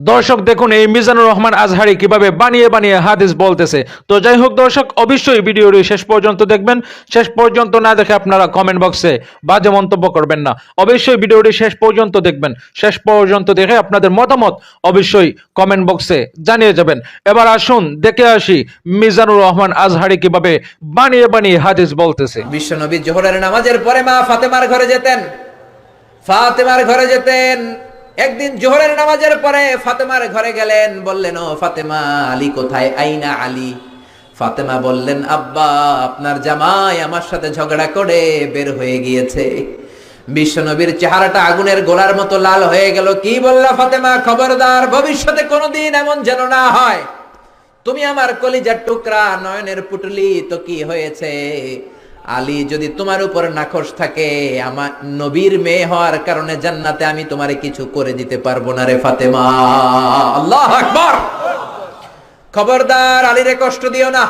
দর্শক দেখুন এই মিজানুর রহমান আজহারি কিভাবে বানিয়ে বানিয়ে হাদিস বলতেছে। তো যাই হোক দর্শক, অবশ্যই ভিডিওটি শেষ পর্যন্ত দেখবেন। শেষ পর্যন্ত না দেখে আপনারা কমেন্ট বক্সে বাজে মন্তব্য করবেন না। অবশ্যই ভিডিওটি শেষ পর্যন্ত দেখবেন। শেষ পর্যন্ত দেখে আপনাদের মতামত অবশ্যই কমেন্ট বক্সে জানিয়ে যাবেন। এবার আসুন দেখে আসি মিজানুর রহমান আজহারি কিভাবে বানিয়ে বানিয়ে হাদিস বলতেছে। বিশ্বনবী জোহরের নামাজের পরে মা ফাতেমার ঘরে যেতেন। একদিন জোহরের নামাজের পরে ফাতেমার ঘরে গেলেন, বললেন, ও ফাতেমা, আলী কোথায়? আইনা আলী? ফাতেমা বললেন, আব্বা, আপনার জামাই আমার সাথে ঝগড়া করে বের হয়ে গিয়েছে। বিশ্বনবীর চেহারাটা আগুনের গোলার মতো লাল হয়ে গেল। কি বললা ফাতেমা? খবরদার, ভবিষ্যতে কোনোদিন এমন যেন না হয়। তুমি আমার কলিজার টুকরা, নয়নের পুটলি, তো কি হয়েছে? আলী যদি তোমার উপর নাখোশ থাকে, আমার নবীর মেয়ে হওয়ার কারণে জান্নাতে আমি তোমারে কিছু করে দিতে পারবো না রে ফাতেমা। আল্লাহু আকবার। খবরদার, আলীরে কষ্ট দিও না।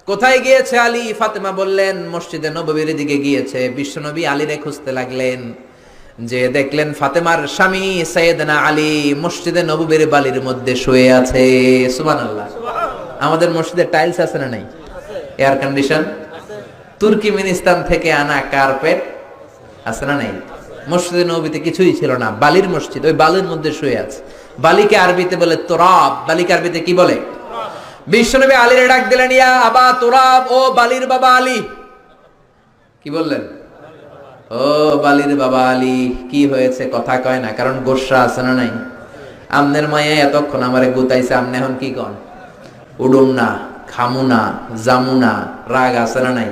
কোথায় গিয়েছে আলী? ফাতেমা বললেন, মসজিদে নববীর দিকে গিয়েছে। বিশ্বনবী আলীরে খুঁজতে লাগলেন, যে দেখলেন ফাতেমার স্বামী সাইয়েদনা আলী মসজিদে নববীর বালির মধ্যে শুয়ে আছে। সুবহানাল্লাহ। আমাদের মসজিদে টাইলস আছে না নাই? এয়ার কন্ডিশন, তুর্কিমেনিস্তান থেকে আনা কার্পেট আছে না নাই? মসজিদে নববীতে কিছুই ছিল না, বালির মসজিদ, ওই বালির মধ্যে শুয়ে আছে। বালিকে আরবিতে বলে তোরাব। বালিকে আরবিতে কি বলে? বিশ্বনবী আলীর ডাক দিলেন, ইয়া আবা তোরাব, ও বালির বাবা আলী। কি বললেন? ও বালির বাবা আলী, কি হয়েছে? কথা কয় না, কারণ গোসা আছে না নাই? আমনের মায়ে এতক্ষণ আমারে গুতাইছে, আমনে এখন কি কন? উডুম না, খামু না, জামু না, রাগ আছে না নাই?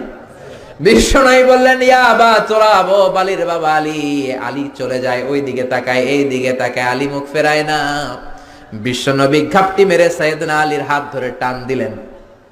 বিশ্বনবী বললেন, ইয়া আবা তোরাব, ও বালির বাবা আলী। আলী চলে যায়, ওই দিকে তাকায়, এই দিকে তাকায়, আলী মুখ ফেরায় না। বিশ্বনবী ঘাপটি মেরে সাইয়েদনা আলীর হাত ধরে টান দিলেন।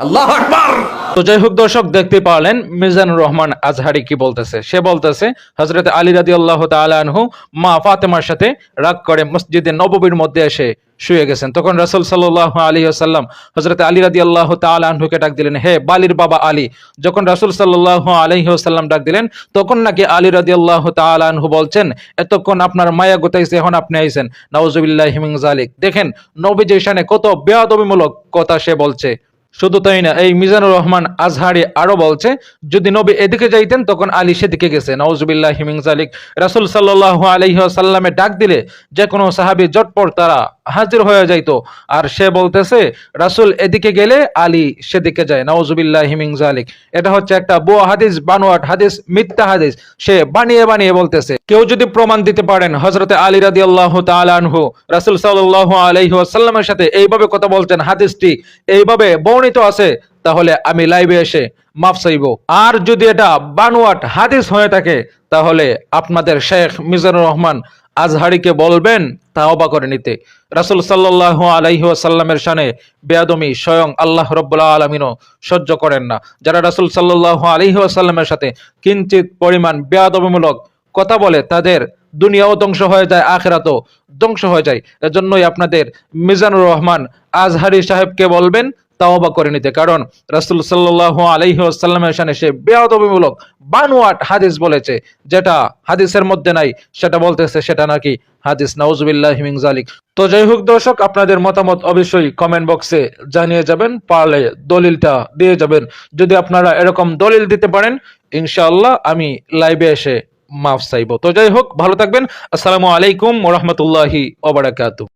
আল্লাহু আকবার। তো যাই হোক দর্শক, দেখতে পারলেন মিজানুর রহমান আজহারি কি বলতেছে। সে বলতেছে হযরত আলী রাদিয়াল্লাহু তাআলা আনহু মা ফাতেমার সাথে রাগ করে মসজিদে নববীর মধ্যে এসে শুয়ে গেছেন। তখন রাসূল সাল্লাল্লাহু আলাইহি ওয়াসাল্লাম হযরত আলী রাদিয়াল্লাহু তাআলা আনহুকে ডাক দিলেন, হে বালির বাবা আলী। যখন রাসূল সাল্লাল্লাহু আলাইহি ওয়াসাল্লাম ডাক দিলেন, তখন নাকি আলী রাদিয়াল্লাহু তাআলা আনহু বলছেন, এতক্ষণ আপনার মায়া গোতাইছে, এখন আপনি আইছেন। নাউযুবিল্লাহি মিন যালিক। দেখেন নবীজির শানে কত বেয়াদবিমূলক কথা সে বলছে। শুধু তাই না, এই মিজানুর রহমান আজহারি আরো বলছে, যদি নবী এদিকে যাইতেন তখন আলী সেদিকে গেছে। নাউযুবিল্লাহি মিন যালিক। রাসূল সাল্লাল্লাহু আলাইহি ওয়াসাল্লামে ডাক দিলে যে কোনো সাহাবী জটপট তারা হাজির হয়ে যাইতো, আর সে বলতেছে রাসূল এদিকে গেলে আলী সেদিকে যায়। নাউযুবিল্লাহি মিন যালিক। এটা হচ্ছে একটা বুয়া হাদিস, বানোয়াট হাদিস, মিথ্যা হাদিস সে বানিয়ে বানিয়ে বলতেছে। কেউ যদি প্রমাণ দিতে পারেন হযরতে আলী রাদিয়াল্লাহু তাআলা আনহু রাসূল সাল্লাল্লাহু আলাইহি ওয়াসাল্লামের সাথে এইভাবে কথা বলতেন, হাদিসটি এইভাবে বর্ণিত আছে, তাহলে আমি লাইভে এসে মাফ চাইবো। আর যদি এটা বানোয়াট হাদিস হয়ে থাকে, তাহলে আপনাদের শেখ মিজানুর রহমান আজহারিকে বলবেন তাওবা করে নিতে। রাসূল সাল্লাল্লাহু আলাইহি ওয়াসাল্লামের শানে বেয়াদবি স্বয়ং আল্লাহ রাব্বুল আলামিনও সহ্য করেন না। যারা রাসূল সাল্লাল্লাহু আলাইহি ওয়াসাল্লামের সাথে কিঞ্চিত পরিমাণ বেয়াদবিমূলক কথা বলে, তাদের দুনিয়াও ধ্বংস হয়ে যায়, আখিরাতও ধ্বংস হয়ে যায়। এজন্যই আপনাদের মিজানুর রহমান আজহারি সাহেবকে বলবেন তাওবা করে নিতে, কারণ রাসূল সাল্লাল্লাহু আলাইহি ওয়াসাল্লামের শানে সে বেয়াদবিমূলক বানোয়াট হাদিস বলেছে, যেটা হাদিসের মধ্যে নাই সেটা বলতেছে, সেটা নাকি হাদিস। নাউযুবিল্লাহি মিন যালিক। তো যাই হোক দর্শক, আপনাদের মতামত অবশ্যই কমেন্ট বক্সে জানিয়ে যাবেন, পারলে দলিলটা দিয়ে যাবেন। যদি আপনারা এরকম দলিল দিতে পারেন, ইনশাআল্লাহ আমি লাইভে এসে মাফ চাইবো। তো যাই হোক, ভালো থাকবেন। আসসালামু আলাইকুম ওয়া রাহমাতুল্লাহি ওয়া বারাকাতুহু।